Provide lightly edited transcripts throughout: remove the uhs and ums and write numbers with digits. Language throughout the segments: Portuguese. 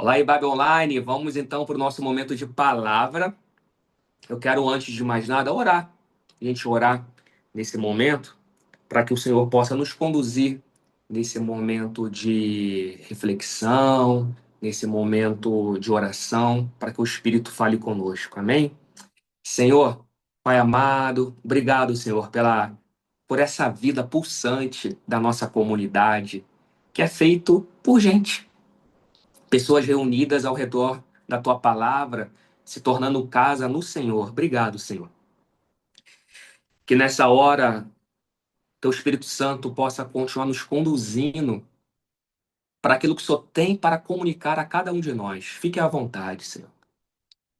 Olá, IBAB Online. Vamos então para o nosso momento de palavra. Eu quero, antes de mais nada, orar. A gente orar nesse momento para que o Senhor possa nos conduzir nesse momento de reflexão, nesse momento de oração, para que o Espírito fale conosco. Amém? Senhor, Pai amado, obrigado, Senhor, por essa vida pulsante da nossa comunidade, que é feito por gente. Pessoas reunidas ao redor da tua palavra, se tornando casa no Senhor. Obrigado, Senhor. Que nessa hora, teu Espírito Santo possa continuar nos conduzindo para aquilo que o Senhor tem para comunicar a cada um de nós. Fique à vontade, Senhor.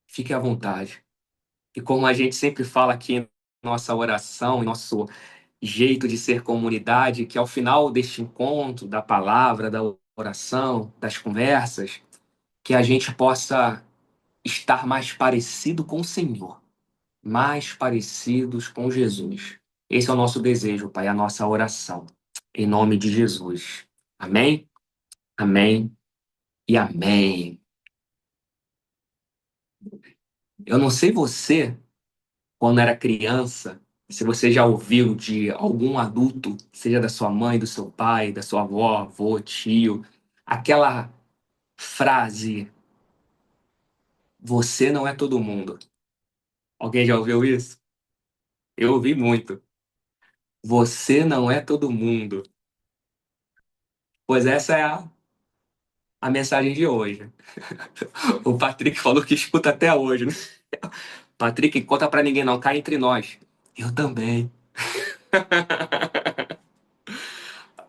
Fique à vontade. E como a gente sempre fala aqui em nossa oração, em nosso jeito de ser comunidade, que ao final deste encontro, da palavra, da oração, das conversas, que a gente possa estar mais parecido com o Senhor, mais parecidos com Jesus. Esse é o nosso desejo, Pai, a nossa oração. Em nome de Jesus. Amém, amém e amém. Eu não sei você, quando era criança, se você já ouviu de algum adulto, seja da sua mãe, do seu pai, da sua avó, avô, tio, aquela frase: você não é todo mundo. Alguém já ouviu isso? Eu ouvi muito. Você não é todo mundo. Pois essa é a mensagem de hoje. O Patrick falou que escuta até hoje, né? Patrick, conta pra ninguém não, cai entre nós. Eu também.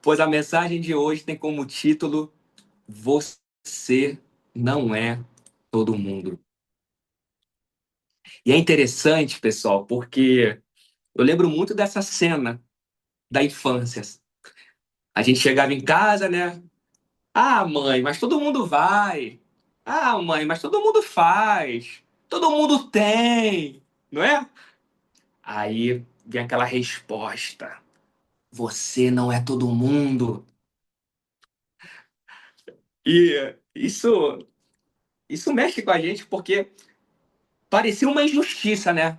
Pois a mensagem de hoje tem como título: Você não é todo mundo. E é interessante, pessoal, porque eu lembro muito dessa cena da infância. A gente chegava em casa, né? Ah, mãe, mas todo mundo vai. Ah, mãe, mas todo mundo faz. Todo mundo tem, não é? Aí vem aquela resposta: você não é todo mundo. E isso mexe com a gente porque parecia uma injustiça, né?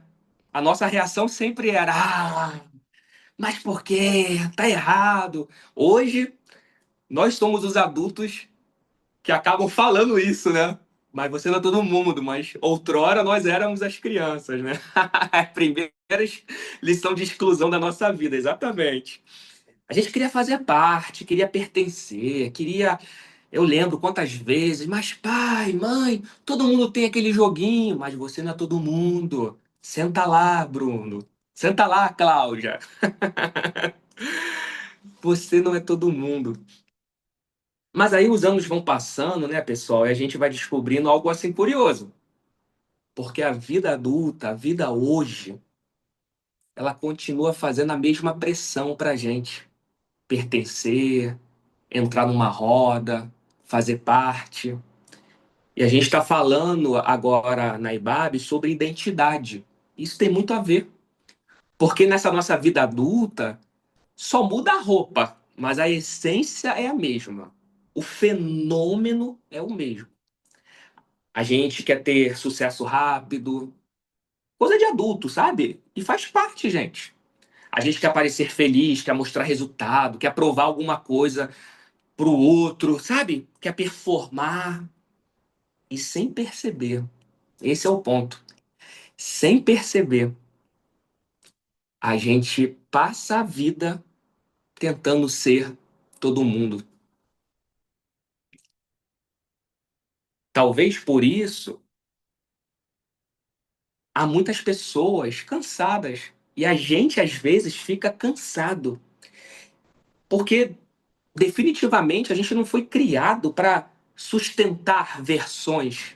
A nossa reação sempre era: mas por quê? Tá errado. Hoje nós somos os adultos que acabam falando isso, né? Mas você não é todo mundo, mas outrora nós éramos as crianças, né? A primeira lição de exclusão da nossa vida, exatamente. A gente queria fazer parte, queria pertencer, queria. Eu lembro quantas vezes, mas pai, mãe, todo mundo tem aquele joguinho, mas você não é todo mundo. Senta lá, Bruno. Senta lá, Cláudia. Você não é todo mundo. Mas aí os anos vão passando, né, pessoal, e a gente vai descobrindo algo assim curioso. Porque a vida adulta, a vida hoje, ela continua fazendo a mesma pressão pra gente. Pertencer, entrar numa roda, fazer parte. E a gente está falando agora na IBAB sobre identidade. Isso tem muito a ver, porque nessa nossa vida adulta só muda a roupa, mas a essência é a mesma. O fenômeno é o mesmo. A gente quer ter sucesso rápido, coisa de adulto, sabe? E faz parte, gente. A gente quer parecer feliz, quer mostrar resultado, quer provar alguma coisa pro outro, sabe? Quer performar e sem perceber. Esse é o ponto. Sem perceber, a gente passa a vida tentando ser todo mundo. Talvez por isso há muitas pessoas cansadas e a gente às vezes fica cansado, porque definitivamente a gente não foi criado para sustentar versões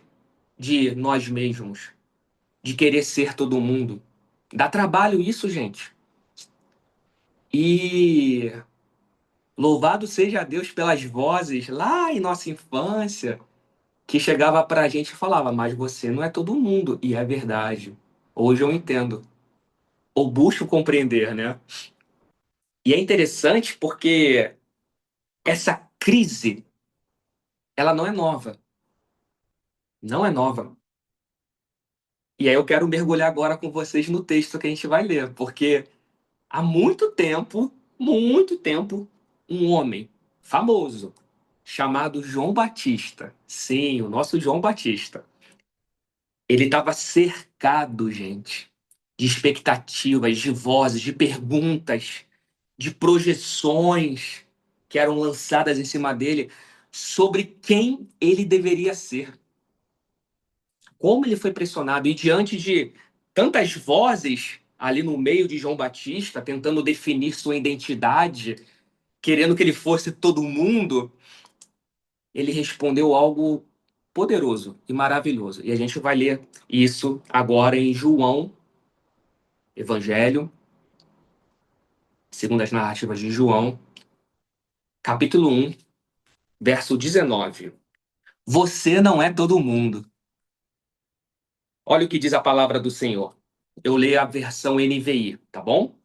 de nós mesmos, de querer ser todo mundo. Dá trabalho isso, gente. E louvado seja Deus pelas vozes lá em nossa infância que chegava pra gente e falava: mas você não é todo mundo. E é verdade. Hoje eu entendo. Ou busco compreender, né? E é interessante porque essa crise, ela não é nova. Não é nova. E aí eu quero mergulhar agora com vocês no texto que a gente vai ler, porque há muito tempo, um homem famoso chamado João Batista, sim, o nosso João Batista, ele estava cercado, gente, de expectativas, de vozes, de perguntas, de projeções que eram lançadas em cima dele sobre quem ele deveria ser. Como ele foi pressionado e diante de tantas vozes ali no meio de João Batista, tentando definir sua identidade, querendo que ele fosse todo mundo, ele respondeu algo poderoso e maravilhoso. E a gente vai ler isso agora em João, Evangelho, segundo as narrativas de João, capítulo 1, verso 19. Você não é todo mundo. Olha o que diz a palavra do Senhor. Eu leio a versão NVI, tá bom?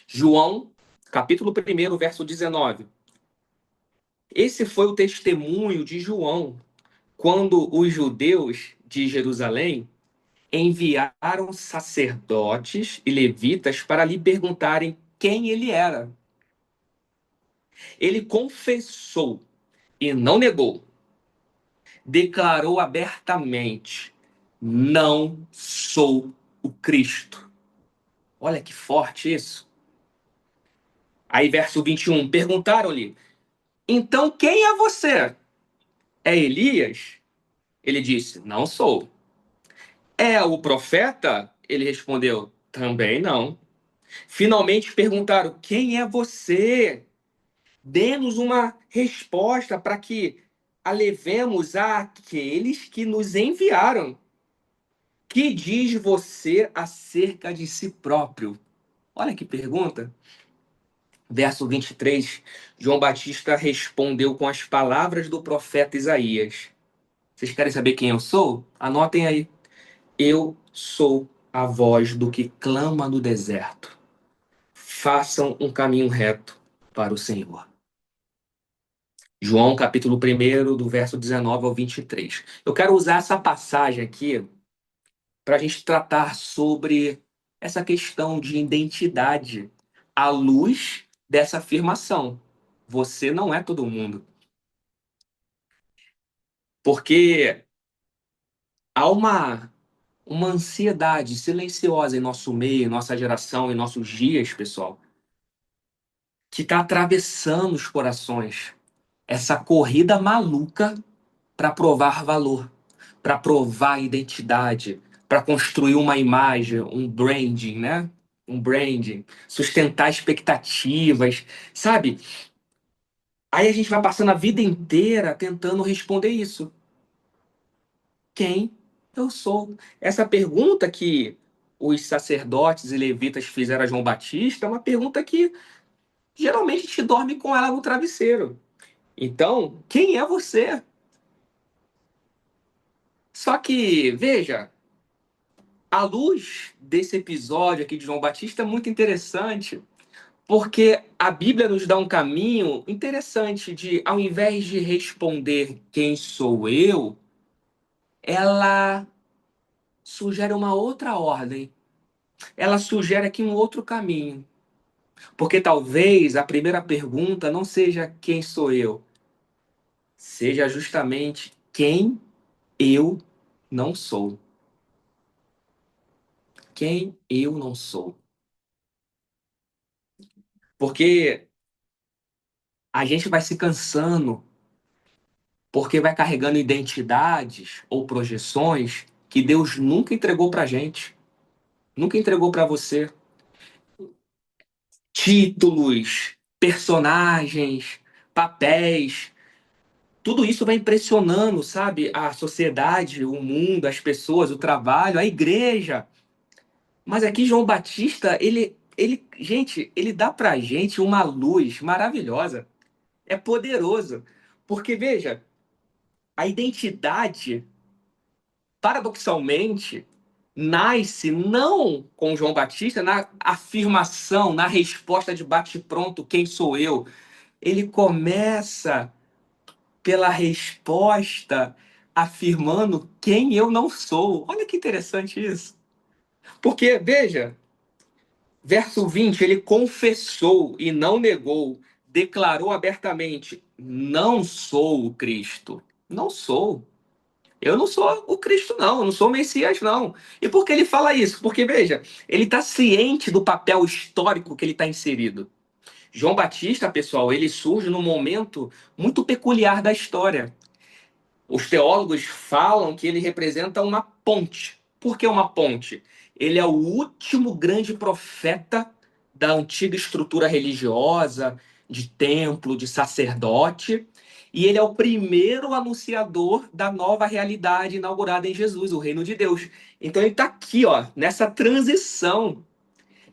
João, capítulo 1, verso 19. Esse foi o testemunho de João quando os judeus de Jerusalém enviaram sacerdotes e levitas para lhe perguntarem quem ele era. Ele confessou e não negou, declarou abertamente: Não sou o Cristo. Olha que forte isso. Aí, verso 21, perguntaram-lhe: Então quem é você? É Elias? Ele disse: Não sou. É o profeta? Ele respondeu: Também não. Finalmente perguntaram: Quem é você? Dê-nos uma resposta para que a levemos àqueles que nos enviaram. Que diz você acerca de si próprio? Olha que pergunta. Verso 23, João Batista respondeu com as palavras do profeta Isaías. Vocês querem saber quem eu sou? Anotem aí. Eu sou a voz do que clama no deserto. Façam um caminho reto para o Senhor. João, capítulo 1, do verso 19 ao 23. Eu quero usar essa passagem aqui para a gente tratar sobre essa questão de identidade à luz dessa afirmação. Você não é todo mundo. Porque há uma ansiedade silenciosa em nosso meio, em nossa geração, em nossos dias, pessoal, que está atravessando os corações. Essa corrida maluca para provar valor, para provar identidade, para construir uma imagem, um branding, né? Um branding, sustentar expectativas, sabe? Aí a gente vai passando a vida inteira tentando responder isso. Quem eu sou? Essa pergunta que os sacerdotes e levitas fizeram a João Batista é uma pergunta que geralmente te dorme com ela no travesseiro. Então, quem é você? Só que, veja, a luz desse episódio aqui de João Batista é muito interessante, porque a Bíblia nos dá um caminho interessante de, ao invés de responder quem sou eu, ela sugere uma outra ordem. Ela sugere aqui um outro caminho. Porque talvez a primeira pergunta não seja quem sou eu, seja justamente quem eu não sou. Quem eu não sou. Porque a gente vai se cansando porque vai carregando identidades ou projeções que Deus nunca entregou pra gente, nunca entregou pra você. Títulos, personagens, papéis, tudo isso vai impressionando, sabe? A sociedade, o mundo, as pessoas, o trabalho, a igreja. Mas aqui João Batista, gente, ele dá pra gente uma luz maravilhosa. É poderoso. Porque, veja, a identidade paradoxalmente, nasce não com João Batista na afirmação, na resposta de bate-pronto, quem sou eu? Ele começa pela resposta afirmando quem eu não sou. Olha que interessante isso. Porque, veja, verso 20, ele confessou e não negou, declarou abertamente: não sou o Cristo. Não sou. Eu não sou o Cristo, não. Eu não sou o Messias, não. E por que ele fala isso? Porque, veja, ele está ciente do papel histórico que ele está inserido. João Batista, pessoal, ele surge num momento muito peculiar da história. Os teólogos falam que ele representa uma ponte. Por que uma ponte? Ele é o último grande profeta da antiga estrutura religiosa, de templo, de sacerdote, e ele é o primeiro anunciador da nova realidade inaugurada em Jesus, o reino de Deus. Então ele está aqui, ó, nessa transição.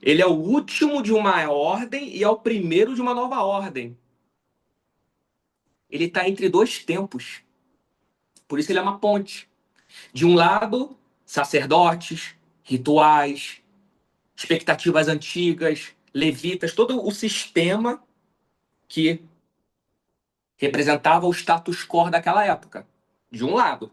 Ele é o último de uma ordem e é o primeiro de uma nova ordem. Ele está entre dois tempos. Por isso ele é uma ponte. De um lado, sacerdotes, rituais, expectativas antigas, levitas, todo o sistema que representava o status quo daquela época. De um lado.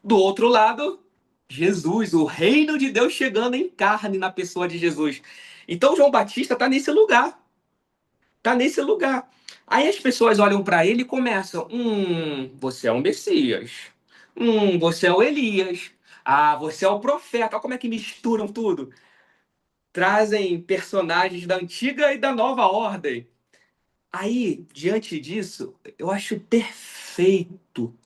Do outro lado, Jesus, o reino de Deus chegando em carne na pessoa de Jesus. Então João Batista está nesse lugar. Está nesse lugar. Aí as pessoas olham para ele e começam: você é um Messias. Você é o Elias. Ah, você é o profeta. Olha como é que misturam tudo. Trazem personagens da antiga e da nova ordem. Aí, diante disso, eu acho perfeito.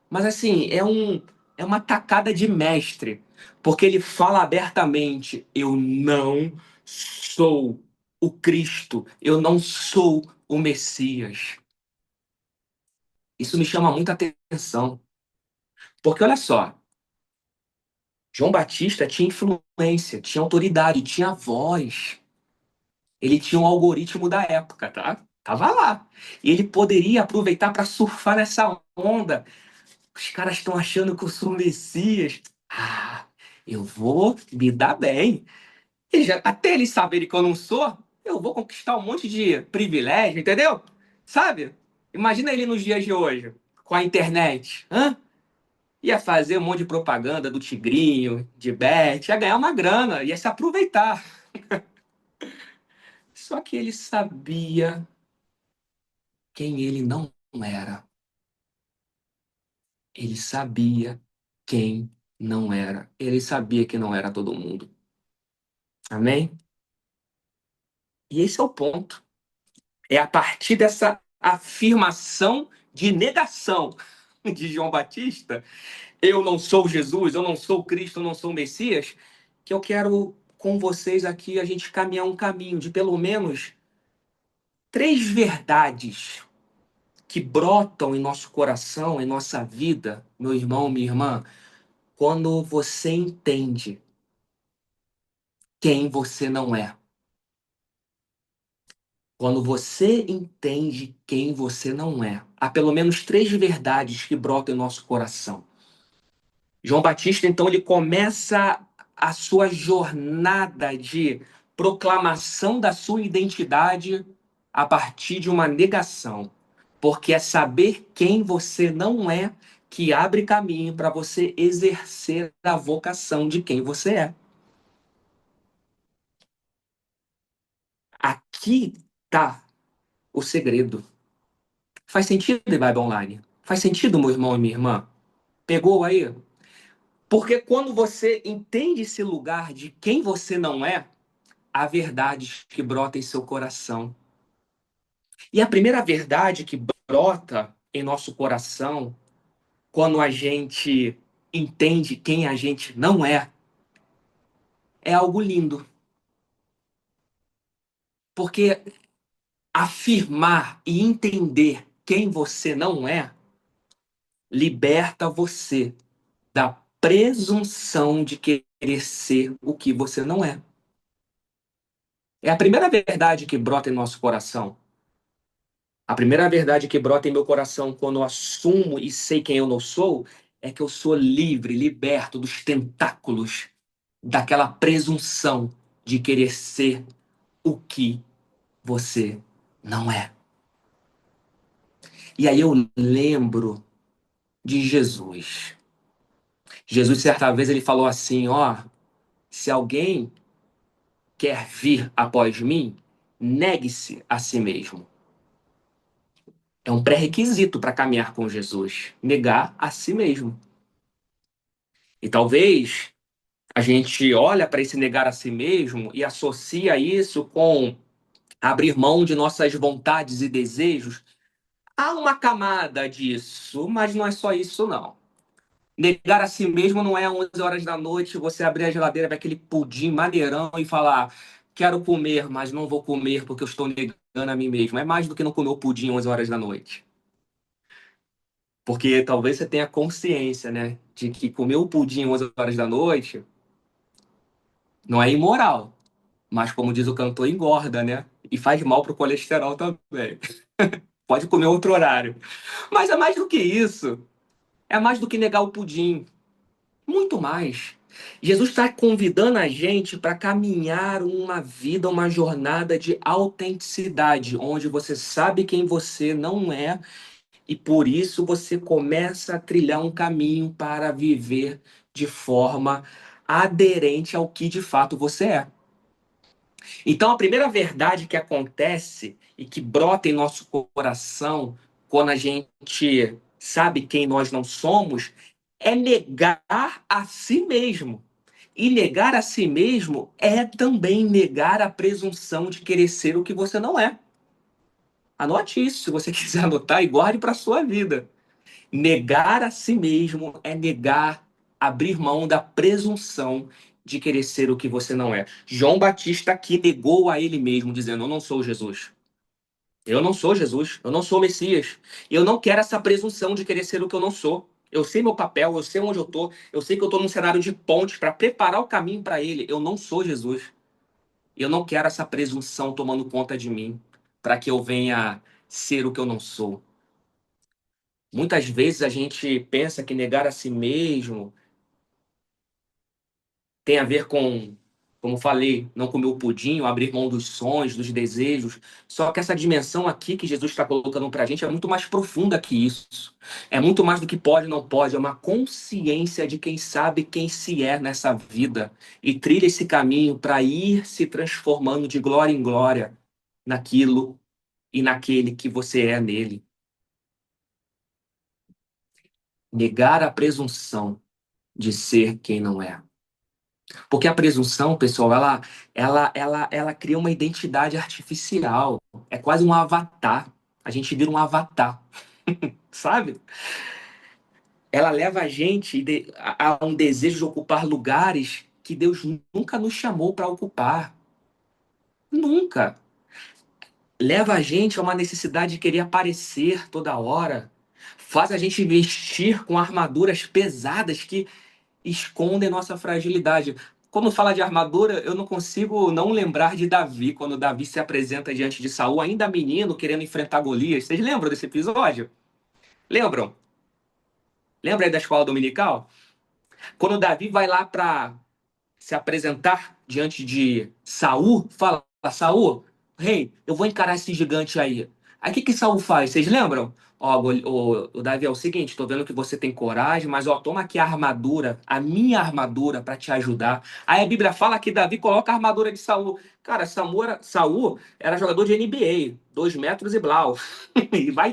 Mas assim, é uma tacada de mestre, porque ele fala abertamente: eu não sou o Cristo, eu não sou o Messias. Isso me chama muita atenção, porque olha só, João Batista tinha influência, tinha autoridade, tinha voz. Ele tinha um algoritmo da época, tá? Tava lá. E ele poderia aproveitar para surfar nessa onda. Os caras estão achando que eu sou o Messias. Ah, eu vou me dar bem. Até eles saberem que eu não sou, eu vou conquistar um monte de privilégio, entendeu? Sabe? Imagina ele nos dias de hoje, com a internet. Hã? Ia fazer um monte de propaganda do Tigrinho, de Bet, ia ganhar uma grana, ia se aproveitar. Só que ele sabia quem ele não era. Ele sabia quem não era. Ele sabia que não era todo mundo. Amém? E esse é o ponto. É a partir dessa afirmação de negação de João Batista, eu não sou Jesus, eu não sou Cristo, eu não sou o Messias, que eu quero com vocês aqui a gente caminhar um caminho de pelo menos três verdades que brotam em nosso coração, em nossa vida, meu irmão, minha irmã, quando você entende quem você não é. Quando você entende quem você não é. Há pelo menos três verdades que brotam em nosso coração. João Batista, então, ele começa a sua jornada de proclamação da sua identidade a partir de uma negação. Porque é saber quem você não é que abre caminho para você exercer a vocação de quem você é. Aqui tá o segredo. Faz sentido, Bible Online? Faz sentido, meu irmão e minha irmã? Pegou aí? Porque quando você entende esse lugar de quem você não é, há verdades que brotam em seu coração. E a primeira verdade que brota em nosso coração, quando a gente entende quem a gente não é algo lindo. Porque afirmar e entender quem você não é liberta você da presunção de querer ser o que você não é. É a primeira verdade que brota em nosso coração. A primeira verdade que brota em meu coração quando eu assumo e sei quem eu não sou é que eu sou livre, liberto dos tentáculos daquela presunção de querer ser o que você não é. E aí eu lembro de Jesus. Jesus, certa vez, ele falou assim: ó, se alguém quer vir após mim, negue-se a si mesmo. É um pré-requisito para caminhar com Jesus, negar a si mesmo. E talvez a gente olha para esse negar a si mesmo e associa isso com abrir mão de nossas vontades e desejos. Há uma camada disso, mas não é só isso, não. Negar a si mesmo não é 11 horas da noite você abrir a geladeira, ver aquele pudim maneirão e falar: quero comer, mas não vou comer porque eu estou negando a mim mesmo. É mais do que não comer o pudim 11 horas da noite. Porque talvez você tenha consciência, né, de que comer o pudim 11 horas da noite não é imoral, mas como diz o cantor, engorda, né? E faz mal pro colesterol também. Pode comer outro horário. Mas é mais do que isso. É mais do que negar o pudim. Muito mais. Jesus está convidando a gente para caminhar uma vida, uma jornada de autenticidade, onde você sabe quem você não é e por isso você começa a trilhar um caminho para viver de forma aderente ao que de fato você é. Então, a primeira verdade que acontece e que brota em nosso coração quando a gente sabe quem nós não somos é negar a si mesmo. E negar a si mesmo é também negar a presunção de querer ser o que você não é. Anote isso, se você quiser anotar, e guarde para sua vida. Negar a si mesmo é negar, abrir mão da presunção de querer ser o que você não é. João Batista aqui negou a ele mesmo, dizendo: eu não sou Jesus. Eu não sou Jesus. Eu não sou o Messias. E eu não quero essa presunção de querer ser o que eu não sou. Eu sei meu papel, eu sei onde eu tô, eu sei que eu tô num cenário de ponte para preparar o caminho para ele. Eu não sou Jesus. Eu não quero essa presunção tomando conta de mim para que eu venha ser o que eu não sou. Muitas vezes a gente pensa que negar a si mesmo tem a ver com, como falei, não comer o pudim, abrir mão dos sonhos, dos desejos. Só que essa dimensão aqui que Jesus está colocando para a gente é muito mais profunda que isso. É muito mais do que pode e não pode. É uma consciência de quem sabe quem se é nessa vida e trilha esse caminho para ir se transformando de glória em glória naquilo e naquele que você é nele. Negar a presunção de ser quem não é. Porque a presunção, pessoal, ela cria uma identidade artificial. É quase um avatar. A gente vira um avatar, sabe? Ela leva a gente a um desejo de ocupar lugares que Deus nunca nos chamou para ocupar. Nunca. Leva a gente a uma necessidade de querer aparecer toda hora. Faz a gente vestir com armaduras pesadas que escondem nossa fragilidade. Quando fala de armadura, eu não consigo não lembrar de Davi, quando Davi se apresenta diante de Saul, ainda menino, querendo enfrentar Golias. Vocês lembram desse episódio? Lembram? Lembra aí da escola dominical? Quando Davi vai lá para se apresentar diante de Saul, fala: Saul, rei, eu vou encarar esse gigante aí. Aí o que que Saul faz? Vocês lembram? Ó, o Davi, é o seguinte, tô vendo que você tem coragem, mas ó, toma aqui a armadura, a minha armadura para te ajudar. Aí a Bíblia fala que Davi coloca a armadura de Saul. Cara, Saul era jogador de NBA, 2 metros e blau.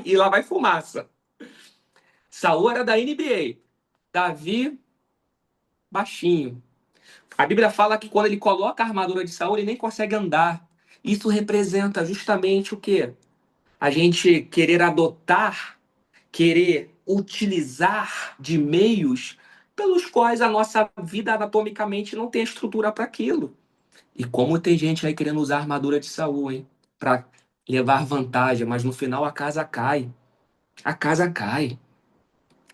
E lá vai fumaça. Saul era da NBA. Davi, baixinho. A Bíblia fala que quando ele coloca a armadura de Saul, ele nem consegue andar. Isso representa justamente o quê? A gente querer adotar, querer utilizar de meios pelos quais a nossa vida anatomicamente não tem estrutura para aquilo. E como tem gente aí querendo usar a armadura de Saul, hein? Para levar vantagem, mas no final a casa cai. A casa cai.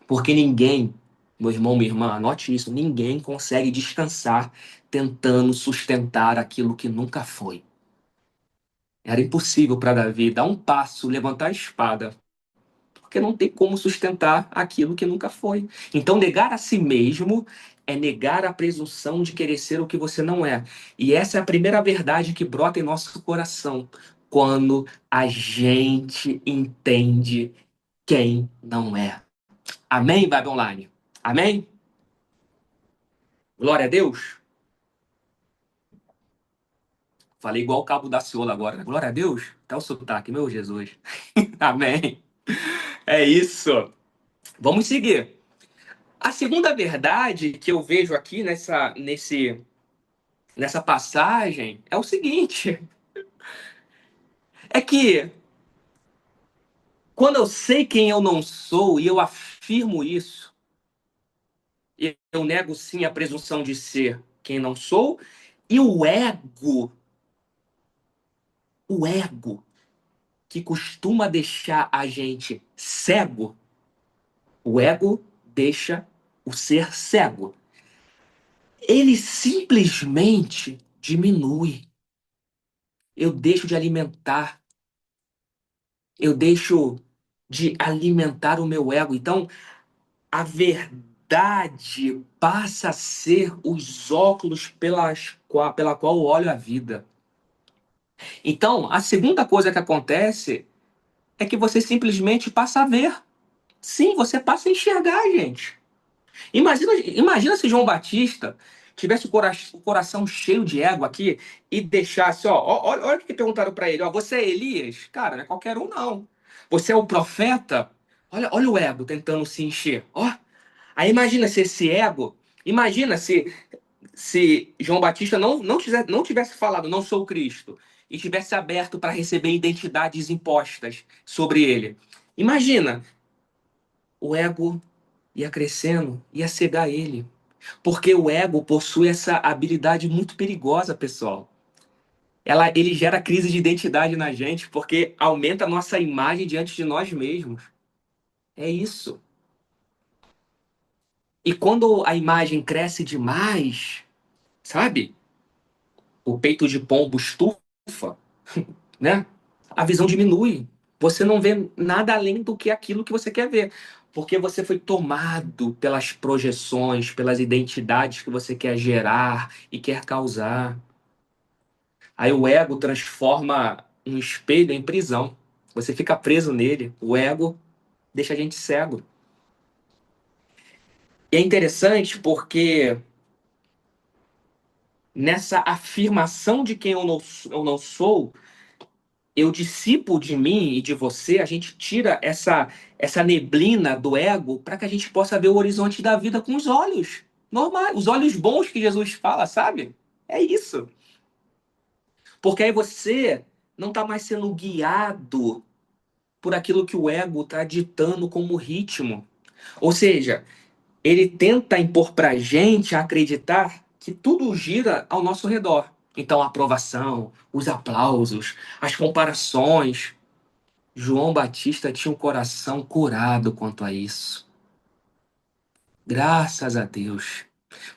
Porque ninguém, meu irmão, minha irmã, anote isso, ninguém consegue descansar tentando sustentar aquilo que nunca foi. Era impossível para Davi dar um passo, levantar a espada, porque não tem como sustentar aquilo que nunca foi. Então, negar a si mesmo é negar a presunção de querer ser o que você não é. E essa é a primeira verdade que brota em nosso coração quando a gente entende quem não é. Amém, Vibe Online? Amém? Glória a Deus? Falei igual o Cabo da Ciolo agora, né? Glória a Deus? Até o sotaque, meu Jesus. Amém. É isso. Vamos seguir. A segunda verdade que eu vejo aqui nessa passagem é o seguinte: é que quando eu sei quem eu não sou e eu afirmo isso, eu nego sim a presunção de ser quem não sou, e o ego que costuma deixar a gente cego, o ego deixa o ser cego. Ele simplesmente diminui. Eu deixo de alimentar, eu deixo de alimentar o meu ego. Então, a verdade passa a ser os óculos pela qual eu olho a vida. Então, a segunda coisa que acontece é que você simplesmente passa a ver. Sim, você passa a enxergar, gente. Imagina se João Batista tivesse o coração cheio de ego aqui e deixasse, olha o que perguntaram para ele, ó, você é Elias? Cara, não é qualquer um, não. Você é o profeta? Olha o ego tentando se encher, ó. Aí imagina se esse ego, imagina se João Batista não tivesse falado, não sou o Cristo, e tivesse aberto para receber identidades impostas sobre ele. Imagina, o ego ia crescendo, ia cegar ele. Porque o ego possui essa habilidade muito perigosa, pessoal. Ele gera crise de identidade na gente, porque aumenta a nossa imagem diante de nós mesmos. É isso. E quando a imagem cresce demais, sabe? O peito de pombo estufa, né? A visão diminui. Você não vê nada além do que aquilo que você quer ver. Porque você foi tomado pelas projeções, pelas identidades que você quer gerar e quer causar. Aí o ego transforma um espelho em prisão. Você fica preso nele. O ego deixa a gente cego. E é interessante porque nessa afirmação de quem eu não sou, eu dissipo de mim e de você, a gente tira essa neblina do ego para que a gente possa ver o horizonte da vida com os olhos normais, os olhos bons que Jesus fala, sabe? É isso. Porque aí você não está mais sendo guiado por aquilo que o ego está ditando como ritmo. Ou seja, ele tenta impor para a gente acreditar que tudo gira ao nosso redor. Então, a aprovação, os aplausos, as comparações. João Batista tinha um coração curado quanto a isso. Graças a Deus.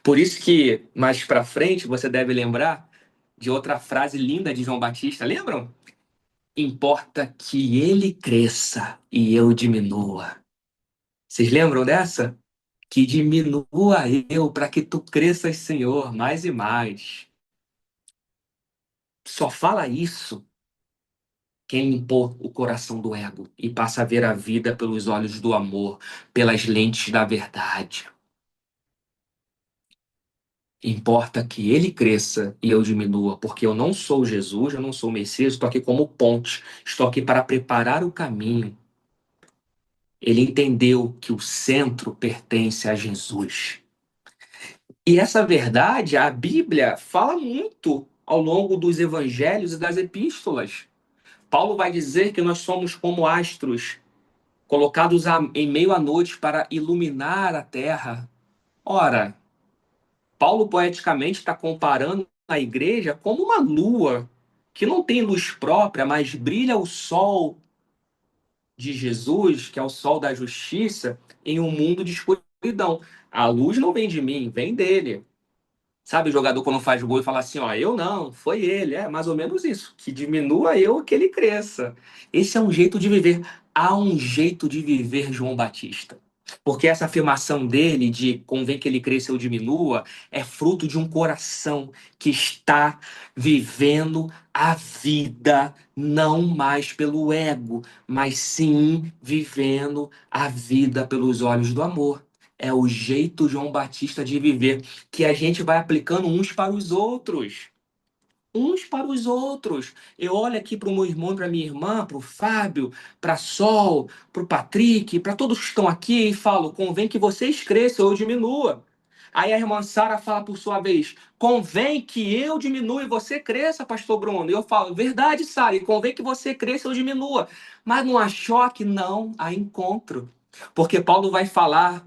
Por isso que mais para frente você deve lembrar de outra frase linda de João Batista, lembram? Importa que ele cresça e eu diminua. Vocês lembram dessa? Que diminua eu para que tu cresças, Senhor, mais e mais. Só fala isso quem limpou o coração do ego e passa a ver a vida pelos olhos do amor, pelas lentes da verdade. Importa que ele cresça e eu diminua, porque eu não sou Jesus, eu não sou o Messias, estou aqui como ponte, estou aqui para preparar o caminho. Ele entendeu que o centro pertence a Jesus. E essa verdade, a Bíblia fala muito ao longo dos evangelhos e das epístolas. Paulo vai dizer que nós somos como astros colocados em meio à noite para iluminar a terra. Ora, Paulo poeticamente está comparando a igreja como uma lua que não tem luz própria, mas brilha o sol de Jesus, que é o sol da justiça, em um mundo de escuridão. A luz não vem de mim, vem dele. Sabe, o jogador quando faz gol e fala assim, ó, eu não, foi ele. É mais ou menos isso. Que diminua eu, que ele cresça. Esse é um jeito de viver. Há um jeito de viver João Batista. Porque essa afirmação dele de convém que ele cresça ou diminua é fruto de um coração que está vivendo a vida não mais pelo ego, mas sim vivendo a vida pelos olhos do amor. É o jeito João Batista de viver que a gente vai aplicando uns para os outros. Uns para os outros. Eu olho aqui para o meu irmão, para minha irmã, para o Fábio, para a Sol, para o Patrick, para todos que estão aqui e falo: convém que vocês cresçam ou eu diminua. Aí a irmã Sara fala por sua vez: convém que eu diminua e você cresça, pastor Bruno. E eu falo: verdade, Sara, e convém que você cresça ou diminua. Mas não há choque, não há encontro. Porque Paulo vai falar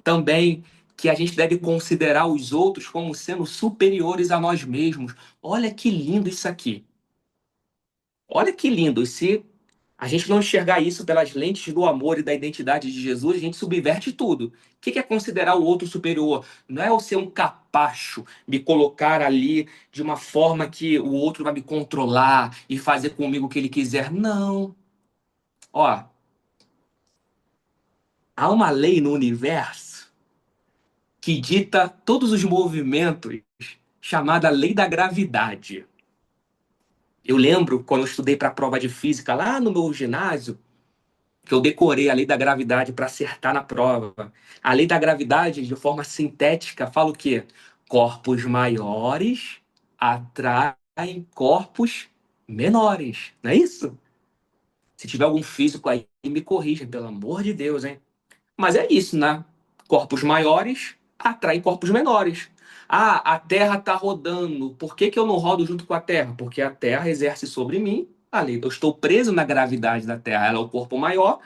também que a gente deve considerar os outros como sendo superiores a nós mesmos. Olha que lindo isso aqui. Olha que lindo. E se a gente não enxergar isso pelas lentes do amor e da identidade de Jesus, a gente subverte tudo. O que é considerar o outro superior? Não é eu ser um capacho, me colocar ali de uma forma que o outro vai me controlar e fazer comigo o que ele quiser. Não. Ó, há uma lei no universo que dita todos os movimentos, chamada lei da gravidade. Eu lembro quando eu estudei para a prova de física lá no meu ginásio, que eu decorei a lei da gravidade para acertar na prova. A lei da gravidade, de forma sintética, fala o quê? Corpos maiores atraem corpos menores. Não é isso? Se tiver algum físico aí, me corrija, pelo amor de Deus, hein? Mas é isso, né? Corpos maiores atraem corpos menores. Ah, a Terra está rodando. Por que que eu não rodo junto com a Terra? Porque a Terra exerce sobre mim a lei. Eu estou preso na gravidade da Terra. Ela é o corpo maior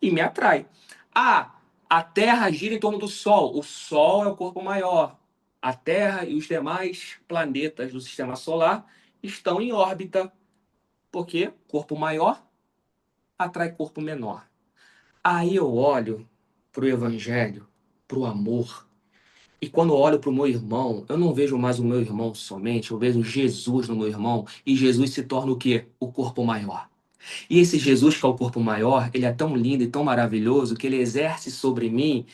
e me atrai. Ah, a Terra gira em torno do Sol. O Sol é o corpo maior. A Terra e os demais planetas do sistema solar estão em órbita. Porque corpo maior atrai corpo menor. Aí eu olho para o Evangelho, para o amor, e quando eu olho para o meu irmão, eu não vejo mais o meu irmão somente, eu vejo Jesus no meu irmão, e Jesus se torna o quê? O corpo maior. E esse Jesus que é o corpo maior, ele é tão lindo e tão maravilhoso que ele exerce sobre mim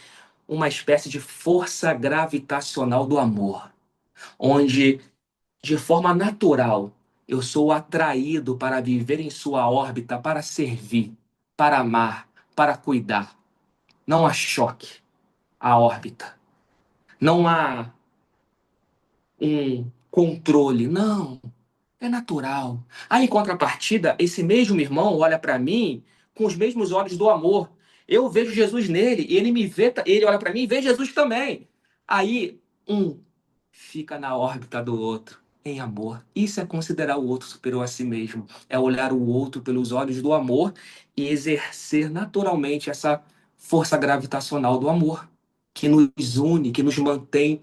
uma espécie de força gravitacional do amor, onde, de forma natural, eu sou atraído para viver em sua órbita, para servir, para amar, para cuidar. Não há choque à órbita. Não há um controle. Não, é natural. Aí, em contrapartida, esse mesmo irmão olha para mim com os mesmos olhos do amor. Eu vejo Jesus nele e ele me vê, ele olha para mim e vê Jesus também. Aí, um fica na órbita do outro em amor. Isso é considerar o outro superior a si mesmo. É olhar o outro pelos olhos do amor e exercer naturalmente essa força gravitacional do amor que nos une, que nos mantém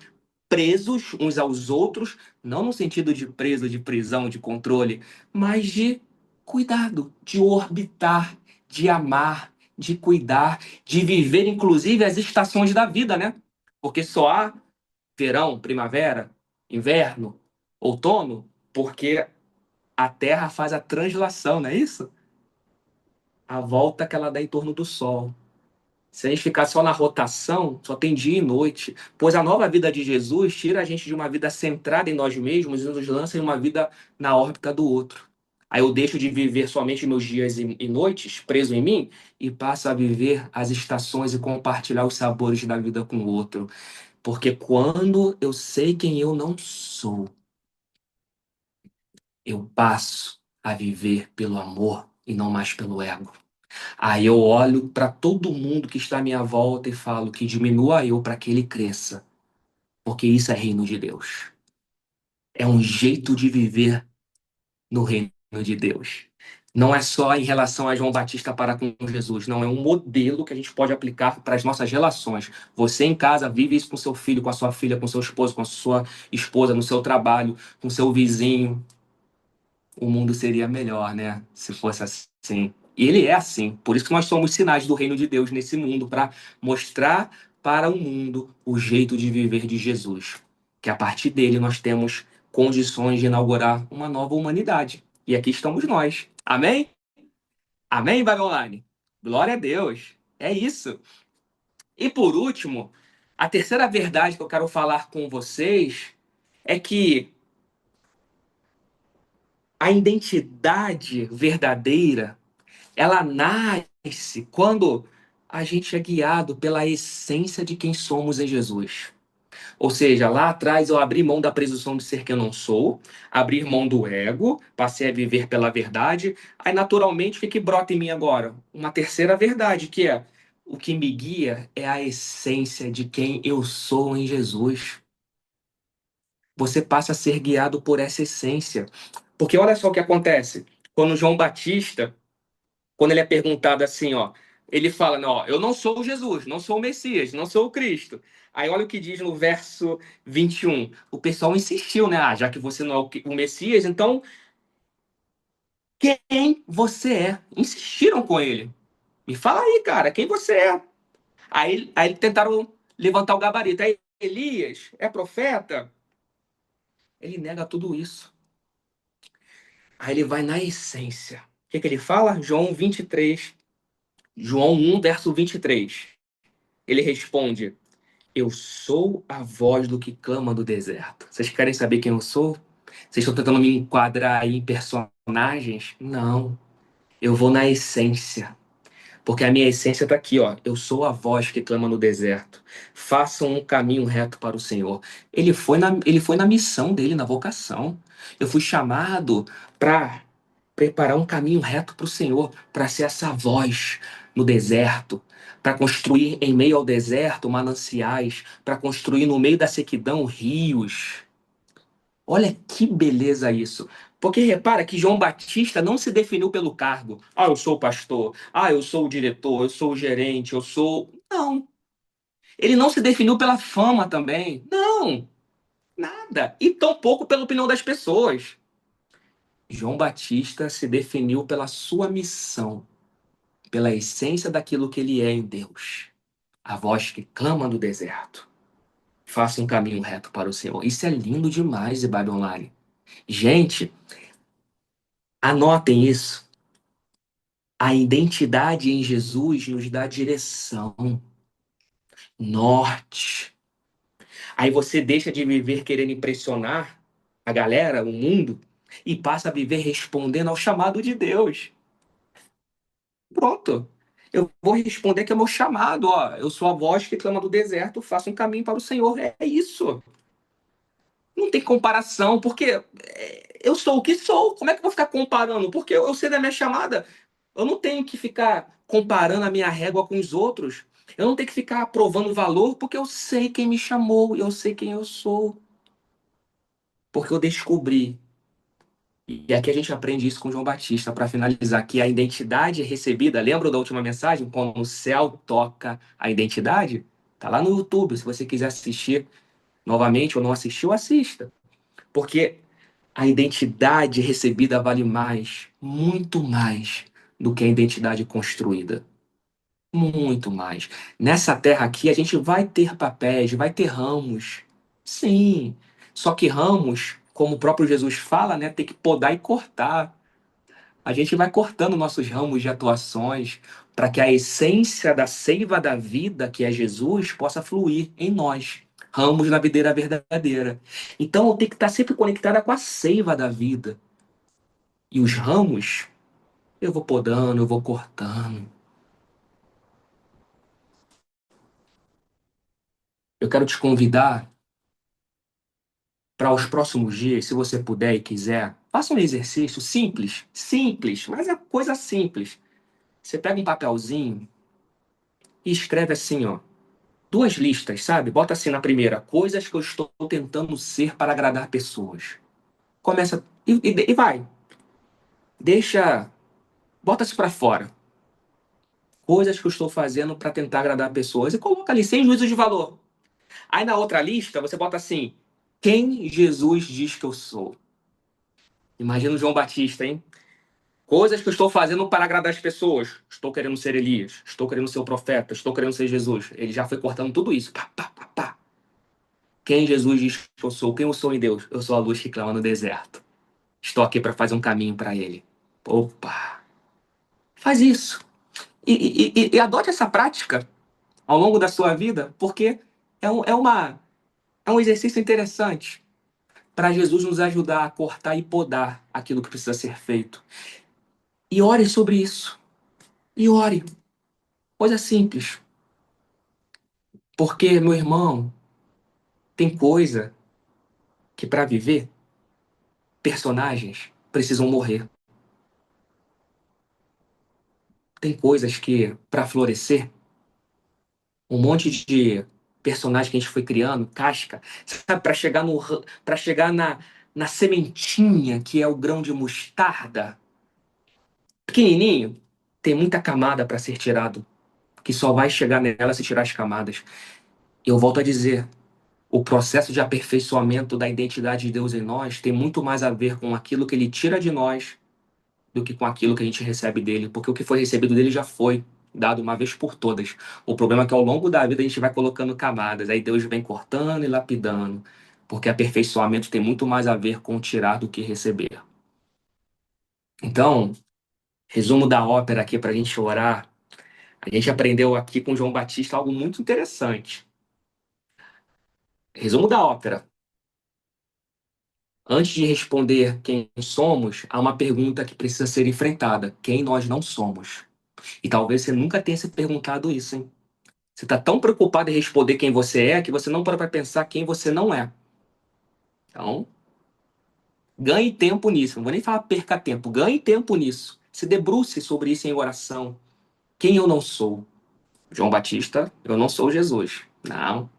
presos uns aos outros, não no sentido de preso, de prisão, de controle, mas de cuidado, de orbitar, de amar, de cuidar, de viver inclusive as estações da vida, né? Porque só há verão, primavera, inverno, outono, porque a Terra faz a translação, não é isso? A volta que ela dá em torno do Sol. Se a gente ficar só na rotação, só tem dia e noite. Pois a nova vida de Jesus tira a gente de uma vida centrada em nós mesmos e nos lança em uma vida na órbita do outro. Aí eu deixo de viver somente meus dias e noites preso em mim e passo a viver as estações e compartilhar os sabores da vida com o outro. Porque quando eu sei quem eu não sou, eu passo a viver pelo amor e não mais pelo ego. Aí eu olho para todo mundo que está à minha volta e falo que diminua eu para que ele cresça, porque isso é reino de Deus. É um jeito de viver no reino de Deus. Não é só em relação a João Batista para com Jesus, não, é um modelo que a gente pode aplicar para as nossas relações. Você em casa vive isso com seu filho, com a sua filha, com seu esposo, com a sua esposa, no seu trabalho, com seu vizinho. O mundo seria melhor, né? Se fosse assim. E ele é assim. Por isso que nós somos sinais do reino de Deus nesse mundo, para mostrar para o mundo o jeito de viver de Jesus. Que a partir dele nós temos condições de inaugurar uma nova humanidade. E aqui estamos nós. Amém? Amém, Vai Online? Glória a Deus. É isso. E por último, a terceira verdade que eu quero falar com vocês é que a identidade verdadeira, ela nasce quando a gente é guiado pela essência de quem somos em Jesus. Ou seja, lá atrás eu abri mão da presunção de ser quem eu não sou, abri mão do ego, passei a viver pela verdade. Aí, naturalmente, o que brota em mim agora? Uma terceira verdade, que é o que me guia é a essência de quem eu sou em Jesus. Você passa a ser guiado por essa essência. Porque olha só o que acontece. Quando João Batista, quando ele é perguntado assim, ó, ele fala, não, ó, eu não sou o Jesus, não sou o Messias, não sou o Cristo. Aí olha o que diz no verso 21. O pessoal insistiu, né? Ah, já que você não é o Messias, então quem você é? Insistiram com ele. Me fala aí, cara, quem você é? Aí tentaram levantar o gabarito. Aí Elias é profeta? Ele nega tudo isso. Aí ele vai na essência. O que ele fala? João 23. João 1, verso 23. Ele responde: Eu sou a voz do que clama do deserto. Vocês querem saber quem eu sou? Vocês estão tentando me enquadrar aí em personagens? Não. Eu vou na essência. Porque a minha essência está aqui, ó. Eu sou a voz que clama no deserto. Façam um caminho reto para o Senhor. Ele foi na missão dele, na vocação. Eu fui chamado para preparar um caminho reto para o Senhor, para ser essa voz no deserto, para construir em meio ao deserto mananciais, para construir no meio da sequidão rios. Olha que beleza isso. Porque repara que João Batista não se definiu pelo cargo. Ah, eu sou o pastor. Ah, eu sou o diretor. Eu sou o gerente. Eu sou. Não. Ele não se definiu pela fama também. Não, nada. E tampouco pela opinião das pessoas. João Batista se definiu pela sua missão, pela essência daquilo que ele é em Deus. A voz que clama no deserto. Faça um caminho reto para o Senhor. Isso é lindo demais, Bible Online. Gente, anotem isso. A identidade em Jesus nos dá direção, norte. Aí você deixa de viver querendo impressionar a galera, o mundo, e passa a viver respondendo ao chamado de Deus. Pronto. Eu vou responder que é o meu chamado, ó. Eu sou a voz que clama do deserto, faça um caminho para o Senhor. É isso. Não tem comparação, porque eu sou o que sou. Como é que eu vou ficar comparando? Porque eu sei da minha chamada. Eu não tenho que ficar comparando a minha régua com os outros. Eu não tenho que ficar provando valor, porque eu sei quem me chamou e eu sei quem eu sou. Porque eu descobri. E aqui a gente aprende isso com João Batista, para finalizar, que a identidade recebida, lembra da última mensagem? Quando o céu toca a identidade? Tá lá no YouTube, se você quiser assistir novamente ou não assistiu, assista. Porque a identidade recebida vale mais, muito mais, do que a identidade construída. Muito mais. Nessa terra aqui, a gente vai ter papéis, vai ter ramos. Sim. Só que ramos, como o próprio Jesus fala, né, tem que podar e cortar. A gente vai cortando nossos ramos de atuações para que a essência da seiva da vida, que é Jesus, possa fluir em nós. Ramos na videira verdadeira. Então, eu tenho que estar sempre conectada com a seiva da vida. E os ramos, eu vou podando, eu vou cortando. Eu quero te convidar para os próximos dias, se você puder e quiser, faça um exercício simples, simples, mas é coisa simples. Você pega um papelzinho e escreve assim, ó, duas listas, sabe? Bota assim na primeira, coisas que eu estou tentando ser para agradar pessoas. Começa e vai. Deixa, bota isso para fora. Coisas que eu estou fazendo para tentar agradar pessoas e coloca ali sem juízo de valor. Aí na outra lista você bota assim, quem Jesus diz que eu sou. Imagina o João Batista, hein? Coisas que eu estou fazendo para agradar as pessoas. Estou querendo ser Elias. Estou querendo ser o profeta. Estou querendo ser Jesus. Ele já foi cortando tudo isso. Pá, pá, pá, pá. Quem Jesus diz que eu sou? Quem eu sou em Deus? Eu sou a luz que clama no deserto. Estou aqui para fazer um caminho para Ele. Opa! Faz isso. E adote essa prática. ao longo da sua vida, porque é um exercício interessante para Jesus nos ajudar a cortar e podar aquilo que precisa ser feito. E ore sobre isso. E ore. Coisa simples. Porque, meu irmão, tem coisa que para viver, personagens precisam morrer. Tem coisas que, para florescer, um monte de personagem que a gente foi criando, casca, sabe, para chegar na sementinha que é o grão de mostarda, pequenininho, tem muita camada para ser tirado, que só vai chegar nela se tirar as camadas. E eu volto a dizer, o processo de aperfeiçoamento da identidade de Deus em nós tem muito mais a ver com aquilo que ele tira de nós do que com aquilo que a gente recebe dele, porque o que foi recebido dele já foi dado uma vez por todas. O problema é que ao longo da vida a gente vai colocando camadas, aí Deus vem cortando e lapidando, porque aperfeiçoamento tem muito mais a ver com tirar do que receber. Então, resumo da ópera aqui para a gente orar. A gente aprendeu aqui com João Batista algo muito interessante. Resumo da ópera. Antes de responder quem somos, há uma pergunta que precisa ser enfrentada: quem nós não somos? E talvez você nunca tenha se perguntado isso, hein? Você está tão preocupado em responder quem você é que você não para pensar quem você não é. Então, ganhe tempo nisso. Não vou nem falar perca tempo, ganhe tempo nisso. Se debruce sobre isso em oração. Quem eu não sou? João Batista, eu não sou Jesus. Não.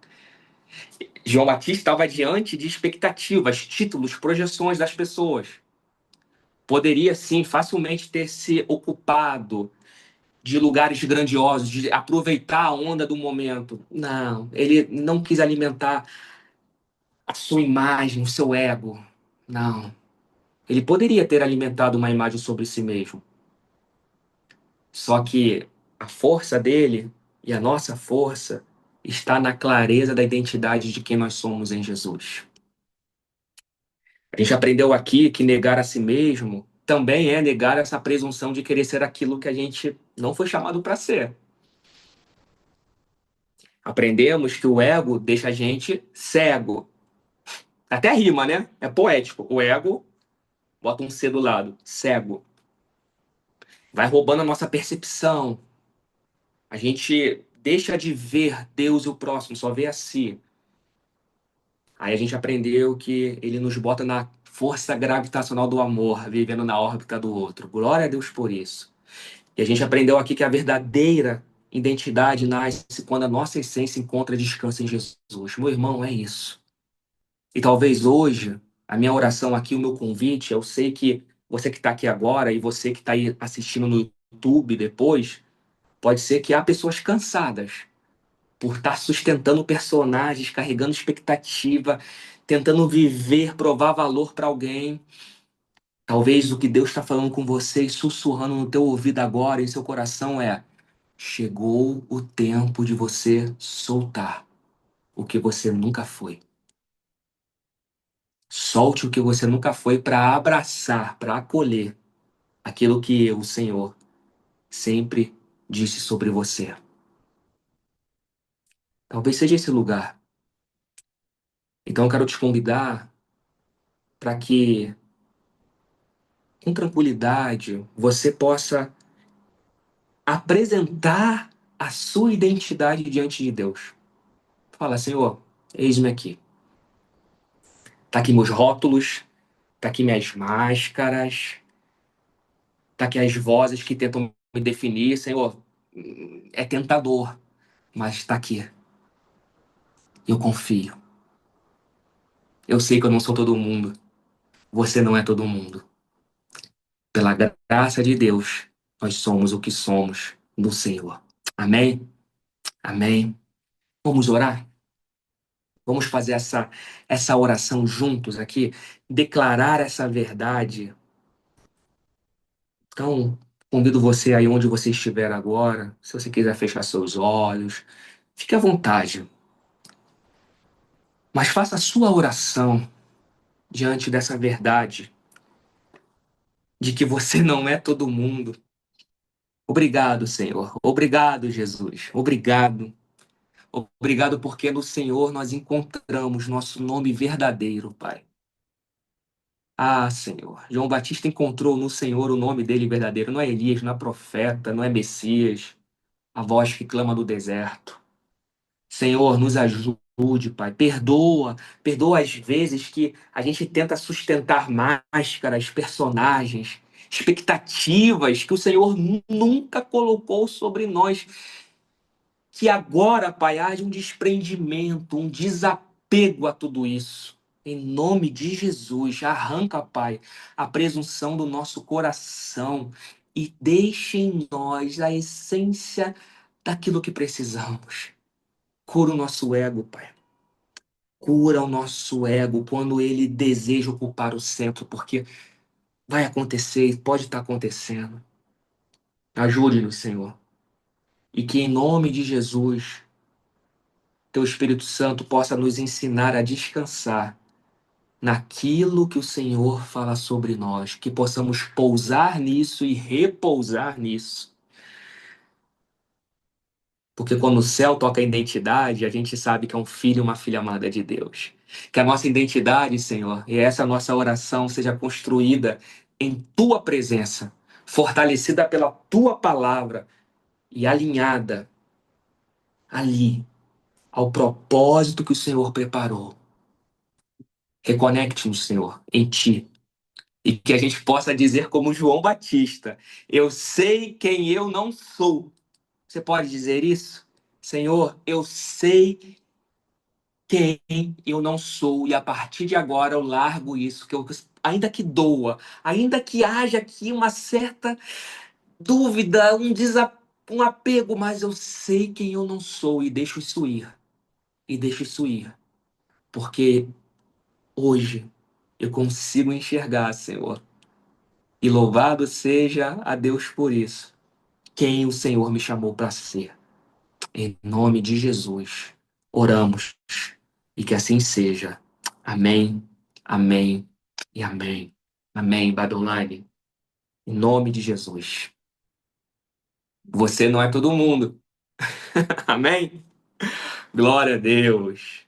João Batista estava diante de expectativas, títulos, projeções das pessoas. Poderia, sim, facilmente ter se ocupado de lugares grandiosos, de aproveitar a onda do momento. Não, ele não quis alimentar a sua imagem, o seu ego. Não. Ele poderia ter alimentado uma imagem sobre si mesmo. Só que a força dele e a nossa força está na clareza da identidade de quem nós somos em Jesus. A gente aprendeu aqui que negar a si mesmo também é negar essa presunção de querer ser aquilo que a gente não foi chamado para ser. Aprendemos que o ego deixa a gente cego. Até rima, né? É poético. O ego, bota um C do lado, cego. Vai roubando a nossa percepção. A gente deixa de ver Deus e o próximo, só vê a si. Aí a gente aprendeu que ele nos bota na força gravitacional do amor, vivendo na órbita do outro. Glória a Deus por isso. E a gente aprendeu aqui que a verdadeira identidade nasce quando a nossa essência encontra descanso em Jesus. Meu irmão, é isso. E talvez hoje, a minha oração aqui, o meu convite, eu sei que você que está aqui agora e você que está aí assistindo no YouTube depois, pode ser que há pessoas cansadas por estar sustentando personagens, carregando expectativa, tentando viver, provar valor para alguém. Talvez o que Deus está falando com você e sussurrando no teu ouvido agora, em seu coração, é: chegou o tempo de você soltar o que você nunca foi. Solte o que você nunca foi para abraçar, para acolher aquilo que o Senhor sempre disse sobre você. Talvez seja esse lugar. Então eu quero te convidar para que, com tranquilidade, você possa apresentar a sua identidade diante de Deus. Fala, Senhor, eis-me aqui. Tá aqui meus rótulos, tá aqui minhas máscaras, tá aqui as vozes que tentam me definir, Senhor. É tentador, mas tá aqui. Eu confio. Eu sei que eu não sou todo mundo. Você não é todo mundo. Pela graça de Deus, nós somos o que somos no Senhor. Amém? Amém. Vamos orar? Vamos fazer essa oração juntos aqui, declarar essa verdade. Então, convido você aí onde você estiver agora, se você quiser fechar seus olhos, fique à vontade. Mas faça a sua oração diante dessa verdade de que você não é todo mundo. Obrigado, Senhor. Obrigado, Jesus. Obrigado. Obrigado porque no Senhor nós encontramos nosso nome verdadeiro, Pai. Ah, Senhor. João Batista encontrou no Senhor o nome dele verdadeiro. Não é Elias, não é profeta, não é Messias, a voz que clama do deserto. Senhor, nos ajude, Pai. Perdoa as vezes que a gente tenta sustentar máscaras, personagens, expectativas que o Senhor nunca colocou sobre nós. Que agora, Pai, haja um desprendimento, um desapego a tudo isso. Em nome de Jesus, arranca, Pai, a presunção do nosso coração e deixe em nós a essência daquilo que precisamos. Cura o nosso ego, Pai. Cura o nosso ego quando ele deseja ocupar o centro, porque vai acontecer e pode estar acontecendo. Ajude-nos, Senhor. E que em nome de Jesus, teu Espírito Santo possa nos ensinar a descansar naquilo que o Senhor fala sobre nós, que possamos pousar nisso e repousar nisso. Porque quando o céu toca a identidade, a gente sabe que é um filho e uma filha amada de Deus. Que a nossa identidade, Senhor, e essa nossa oração seja construída em tua presença, fortalecida pela tua palavra e alinhada ali ao propósito que o Senhor preparou. Reconecte-nos, Senhor, em ti. E que a gente possa dizer como João Batista: eu sei quem eu não sou. Você pode dizer isso? Senhor, eu sei quem eu não sou, e a partir de agora eu largo isso, ainda que doa, ainda que haja aqui uma certa dúvida, um apego, mas eu sei quem eu não sou e deixo isso ir. E deixo isso ir. Porque hoje eu consigo enxergar, Senhor. E louvado seja a Deus por isso. Quem o Senhor me chamou para ser. Em nome de Jesus, oramos e que assim seja. Amém, amém e amém. Amém, Badolane. Em nome de Jesus. Você não é todo mundo. Amém? Glória a Deus.